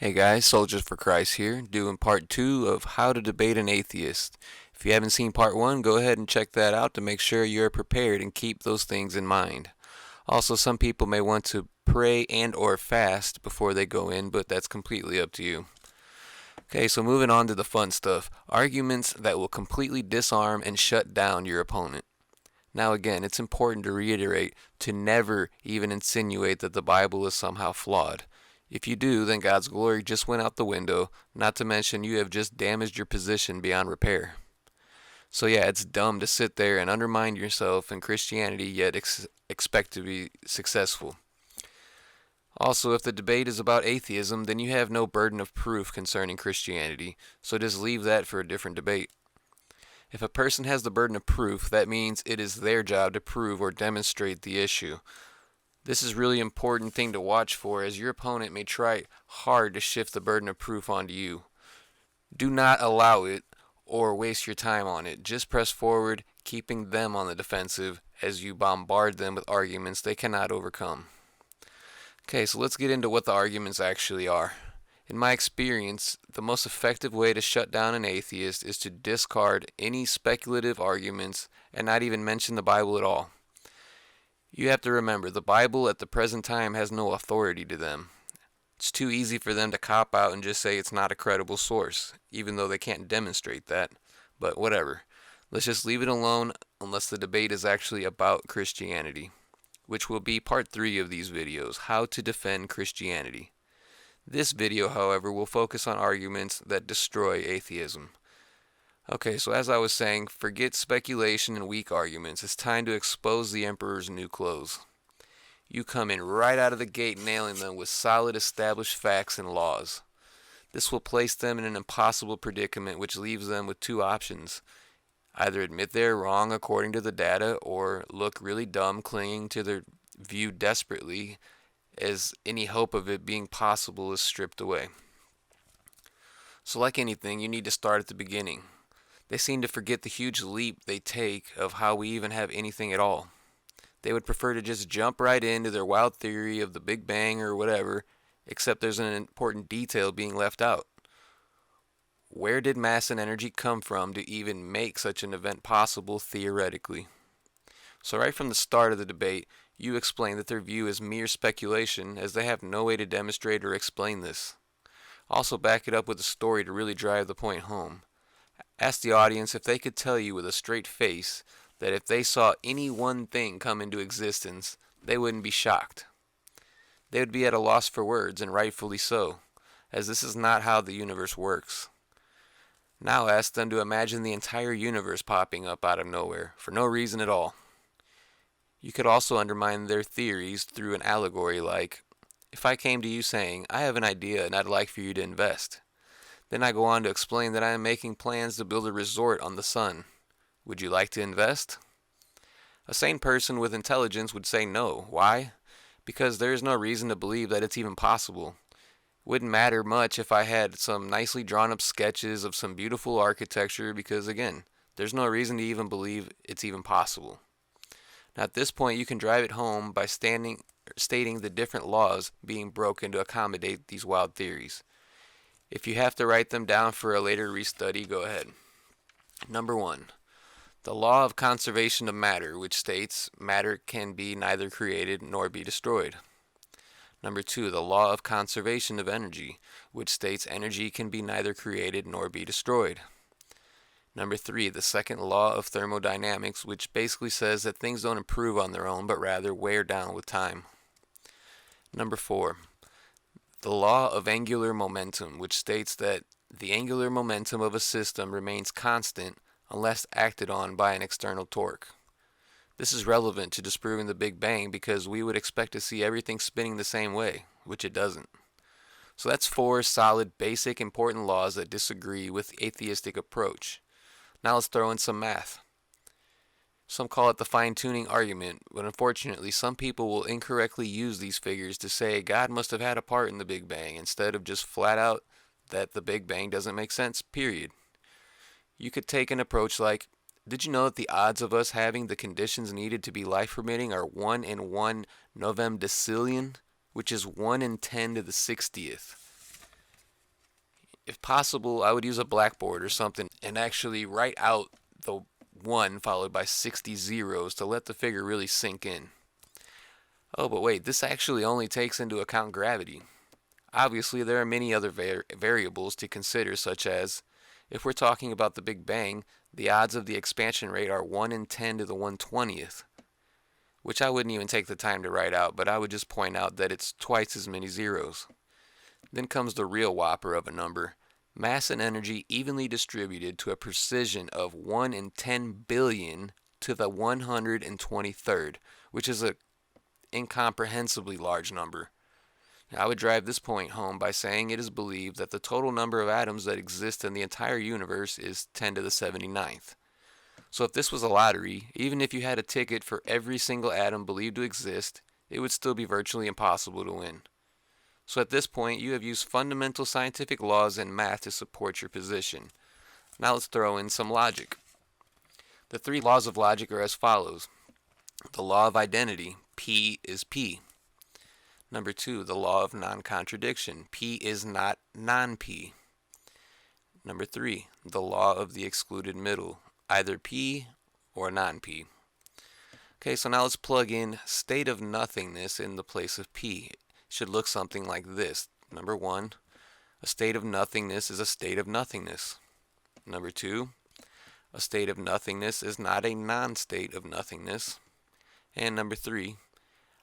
Hey guys, Soldiers for Christ here, doing part 2 of How to Debate an Atheist. If you haven't seen part 1, go ahead and check that out to make sure you're prepared and keep those things in mind. Also, some people may want to pray and or fast before they go in, but that's completely up to you. Okay, so moving on to the fun stuff. Arguments that will completely disarm and shut down your opponent. Now again, it's important to reiterate to never even insinuate that the Bible is somehow flawed. If you do, then God's glory just went out the window, not to mention you have just damaged your position beyond repair. So yeah, it's dumb to sit there and undermine yourself in Christianity yet expect to be successful. Also, if the debate is about atheism, then you have no burden of proof concerning Christianity, so just leave that for a different debate. If a person has the burden of proof, that means it is their job to prove or demonstrate the issue. This is a really important thing to watch for, as your opponent may try hard to shift the burden of proof onto you. Do not allow it or waste your time on it. Just press forward, keeping them on the defensive as you bombard them with arguments they cannot overcome. Okay, so let's get into what the arguments actually are. In my experience, the most effective way to shut down an atheist is to discard any speculative arguments and not even mention the Bible at all. You have to remember, the Bible at the present time has no authority to them. It's too easy for them to cop out and just say it's not a credible source, even though they can't demonstrate that. But whatever. Let's just leave it alone unless the debate is actually about Christianity, which will be part 3 of these videos, How to Defend Christianity. This video, however, will focus on arguments that destroy atheism. Okay, so as I was saying, forget speculation and weak arguments. It's time to expose the emperor's new clothes. You come in right out of the gate nailing them with solid established facts and laws. This will place them in an impossible predicament, which leaves them with two options. Either admit they're wrong according to the data, or look really dumb clinging to their view desperately, as any hope of it being possible is stripped away. So like anything, you need to start at the beginning. They seem to forget the huge leap they take of how we even have anything at all. They would prefer to just jump right into their wild theory of the Big Bang or whatever, except there's an important detail being left out. Where did mass and energy come from to even make such an event possible theoretically? So right from the start of the debate, you explain that their view is mere speculation, as they have no way to demonstrate or explain this. Also back it up with a story to really drive the point home. Ask the audience if they could tell you with a straight face that if they saw any one thing come into existence, they wouldn't be shocked. They would be at a loss for words, and rightfully so, as this is not how the universe works. Now ask them to imagine the entire universe popping up out of nowhere, for no reason at all. You could also undermine their theories through an allegory like, if I came to you saying, I have an idea and I'd like for you to invest. Then I go on to explain that I am making plans to build a resort on the sun. Would you like to invest? A sane person with intelligence would say no. Why? Because there is no reason to believe that it's even possible. It wouldn't matter much if I had some nicely drawn up sketches of some beautiful architecture, because again, there's no reason to even believe it's even possible. Now at this point you can drive it home by stating the different laws being broken to accommodate these wild theories. If you have to write them down for a later restudy, go ahead. Number 1. The law of conservation of matter, which states matter can be neither created nor be destroyed. Number 2. The law of conservation of energy, which states energy can be neither created nor be destroyed. Number 3, the second law of thermodynamics, which basically says that things don't improve on their own, but rather wear down with time. Number 4, the law of angular momentum, which states that the angular momentum of a system remains constant unless acted on by an external torque. This is relevant to disproving the Big Bang because we would expect to see everything spinning the same way, which it doesn't. So that's 4 solid, basic, important laws that disagree with the atheistic approach. Now let's throw in some math. Some call it the fine-tuning argument, but unfortunately some people will incorrectly use these figures to say God must have had a part in the Big Bang, instead of just flat out that the Big Bang doesn't make sense, period. You could take an approach like, did you know that the odds of us having the conditions needed to be life-permitting are 1 in 1 novemdecillion, which is 1 in 10 to the 60th? If possible, I would use a blackboard or something and actually write out the 1 followed by 60 zeros to let the figure really sink in. Oh, but wait, this actually only takes into account gravity. Obviously, there are many other variables to consider, such as if we're talking about the Big Bang, the odds of the expansion rate are 1 in 10 to the 1/20th, which I wouldn't even take the time to write out, but I would just point out that it's twice as many zeros. Then comes the real whopper of a number: mass and energy evenly distributed to a precision of 1 in 10 billion to the 123rd, which is an incomprehensibly large number. I would drive this point home by saying it is believed that the total number of atoms that exist in the entire universe is 10 to the 79th. So if this was a lottery, even if you had a ticket for every single atom believed to exist, it would still be virtually impossible to win. So at this point, you have used fundamental scientific laws and math to support your position. Now let's throw in some logic. The 3 laws of logic are as follows. The law of identity, P is P. Number 2, the law of non-contradiction, P is not non-P. Number 3, the law of the excluded middle, either P or non-P. Okay, so now let's plug in state of nothingness in the place of P. It should look something like this. Number 1, a state of nothingness is a state of nothingness. Number 2, a state of nothingness is not a non-state of nothingness. And number 3,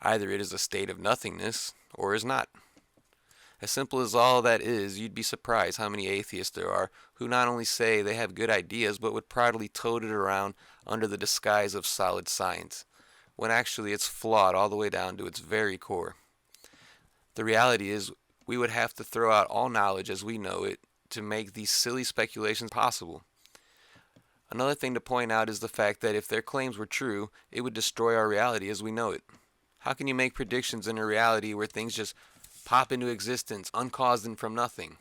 either it is a state of nothingness or is not. As simple as all that is, you'd be surprised how many atheists there are who not only say they have good ideas but would proudly tote it around under the disguise of solid science, when actually it's flawed all the way down to its very core. The reality is, we would have to throw out all knowledge as we know it to make these silly speculations possible. Another thing to point out is the fact that if their claims were true, it would destroy our reality as we know it. How can you make predictions in a reality where things just pop into existence uncaused and from nothing,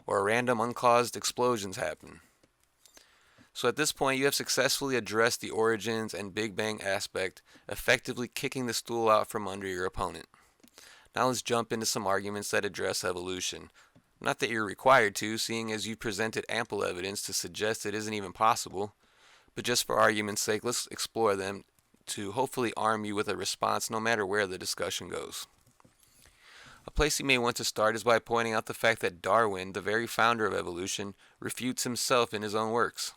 or random uncaused explosions happen? So at this point, you have successfully addressed the origins and Big Bang aspect, effectively kicking the stool out from under your opponent. Now let's jump into some arguments that address evolution. Not that you're required to, seeing as you presented ample evidence to suggest it isn't even possible, but just for argument's sake, let's explore them to hopefully arm you with a response no matter where the discussion goes. A place you may want to start is by pointing out the fact that Darwin, the very founder of evolution, refutes himself in his own works.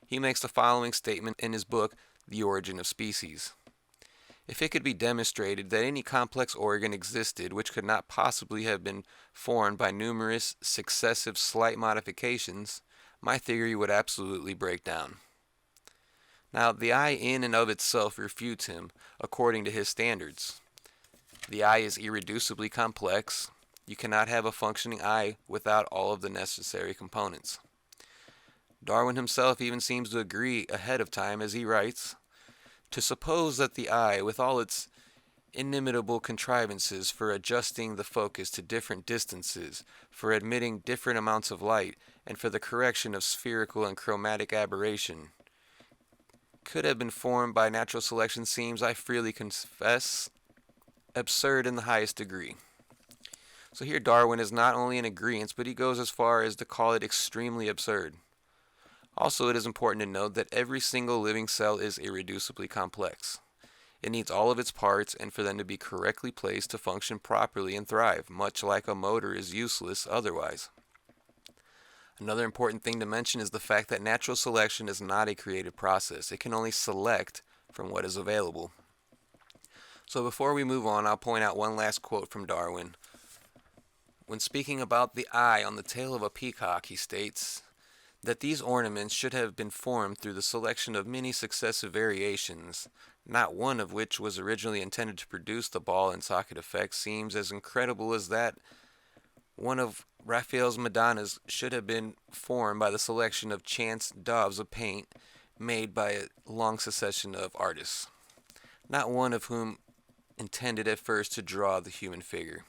He makes the following statement in his book, The Origin of Species. If it could be demonstrated that any complex organ existed which could not possibly have been formed by numerous successive slight modifications, my theory would absolutely break down. Now, the eye in and of itself refutes him according to his standards. The eye is irreducibly complex. You cannot have a functioning eye without all of the necessary components. Darwin himself even seems to agree ahead of time as he writes, "To suppose that the eye, with all its inimitable contrivances for adjusting the focus to different distances, for admitting different amounts of light, and for the correction of spherical and chromatic aberration, could have been formed by natural selection seems, I freely confess, absurd in the highest degree." So here Darwin is not only in agreement, but he goes as far as to call it extremely absurd. Also, it is important to note that every single living cell is irreducibly complex. It needs all of its parts, and for them to be correctly placed to function properly and thrive, much like a motor is useless otherwise. Another important thing to mention is the fact that natural selection is not a creative process. It can only select from what is available. So before we move on, I'll point out one last quote from Darwin. When speaking about the eye on the tail of a peacock, he states that these ornaments should have been formed through the selection of many successive variations, not one of which was originally intended to produce the ball and socket effect, seems as incredible as that one of Raphael's Madonnas should have been formed by the selection of chance daubs of paint made by a long succession of artists, not one of whom intended at first to draw the human figure.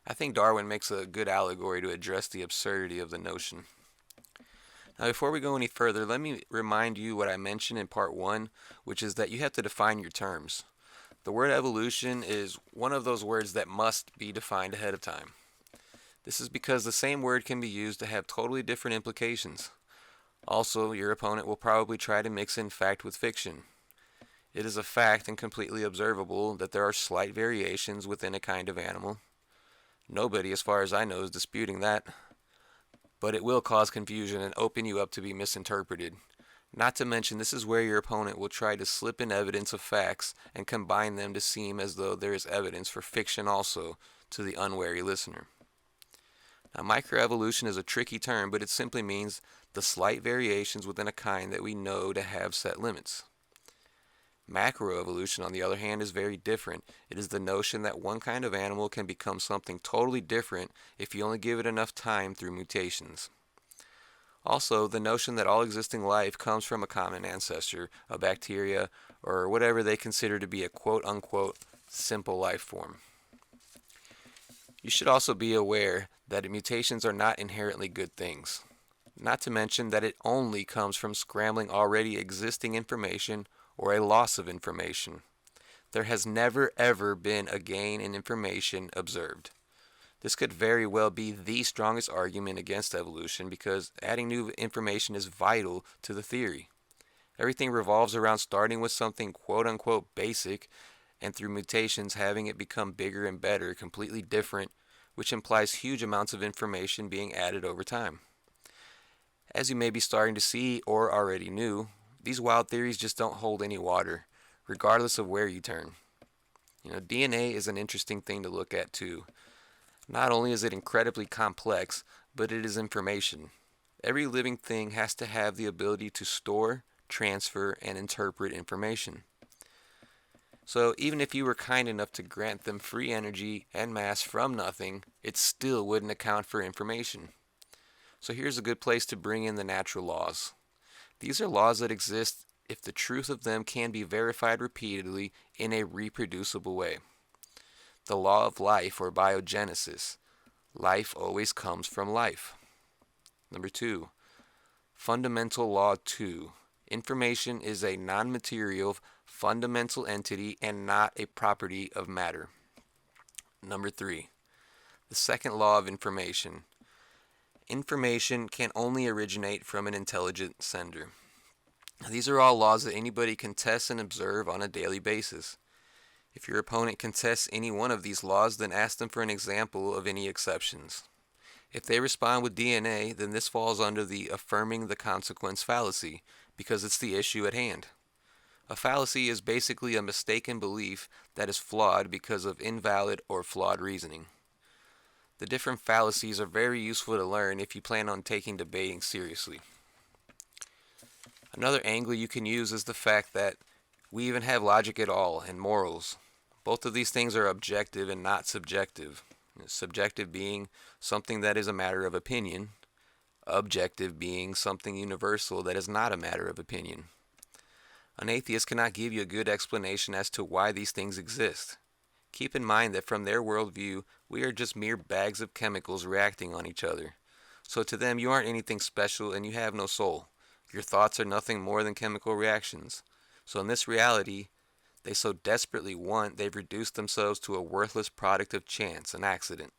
I think Darwin makes a good allegory to address the absurdity of the notion. Now, before we go any further, let me remind you what I mentioned in part 1, which is that you have to define your terms. The word evolution is one of those words that must be defined ahead of time. This is because the same word can be used to have totally different implications. Also, your opponent will probably try to mix in fact with fiction. It is a fact and completely observable that there are slight variations within a kind of animal. Nobody, as far as I know, is disputing that. But it will cause confusion and open you up to be misinterpreted. Not to mention, this is where your opponent will try to slip in evidence of facts and combine them to seem as though there is evidence for fiction also to the unwary listener. Now, microevolution is a tricky term, but it simply means the slight variations within a kind that we know to have set limits. Macroevolution, on the other hand, is very different. It is the notion that one kind of animal can become something totally different if you only give it enough time through mutations. Also, the notion that all existing life comes from a common ancestor, a bacteria, or whatever they consider to be a quote-unquote simple life form. You should also be aware that mutations are not inherently good things. Not to mention that it only comes from scrambling already existing information or a loss of information. There has never ever been a gain in information observed. This could very well be the strongest argument against evolution because adding new information is vital to the theory. Everything revolves around starting with something quote-unquote basic and through mutations having it become bigger and better, completely different, which implies huge amounts of information being added over time. As you may be starting to see or already knew, these wild theories just don't hold any water, regardless of where you turn. DNA is an interesting thing to look at too. Not only is it incredibly complex, but it is information. Every living thing has to have the ability to store, transfer, and interpret information. So even if you were kind enough to grant them free energy and mass from nothing, it still wouldn't account for information. So here's a good place to bring in the natural laws. These are laws that exist if the truth of them can be verified repeatedly in a reproducible way. The law of life, or biogenesis. Life always comes from life. Number 2. Fundamental Law 2. Information is a non-material, fundamental entity and not a property of matter. Number 3. The second law of information. Information can only originate from an intelligent sender. These are all laws that anybody can test and observe on a daily basis. If your opponent contests any one of these laws, then ask them for an example of any exceptions. If they respond with DNA, then this falls under the affirming the consequence fallacy, because it's the issue at hand. A fallacy is basically a mistaken belief that is flawed because of invalid or flawed reasoning. The different fallacies are very useful to learn if you plan on taking debating seriously. Another angle you can use is the fact that we even have logic at all and morals. Both of these things are objective and not subjective. Subjective being something that is a matter of opinion, objective being something universal that is not a matter of opinion. An atheist cannot give you a good explanation as to why these things exist. Keep in mind that from their worldview, we are just mere bags of chemicals reacting on each other. So to them, you aren't anything special and you have no soul. Your thoughts are nothing more than chemical reactions. So in this reality, they so desperately want, they've reduced themselves to a worthless product of chance, an accident.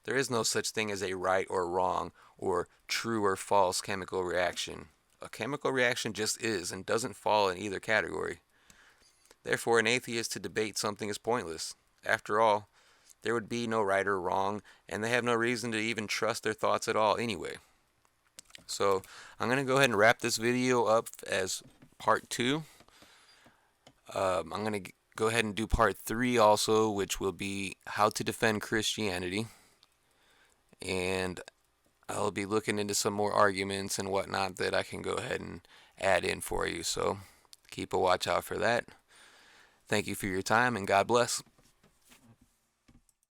There is no such thing as a right or wrong or true or false chemical reaction. A chemical reaction just is and doesn't fall in either category. Therefore, an atheist to debate something is pointless. After all, there would be no right or wrong, and they have no reason to even trust their thoughts at all anyway. So, I'm going to go ahead and wrap this video up as part 2. I'm going to go ahead and do part 3 also, which will be how to defend Christianity. And I'll be looking into some more arguments and whatnot that I can go ahead and add in for you. So keep a watch out for that. Thank you for your time, and God bless.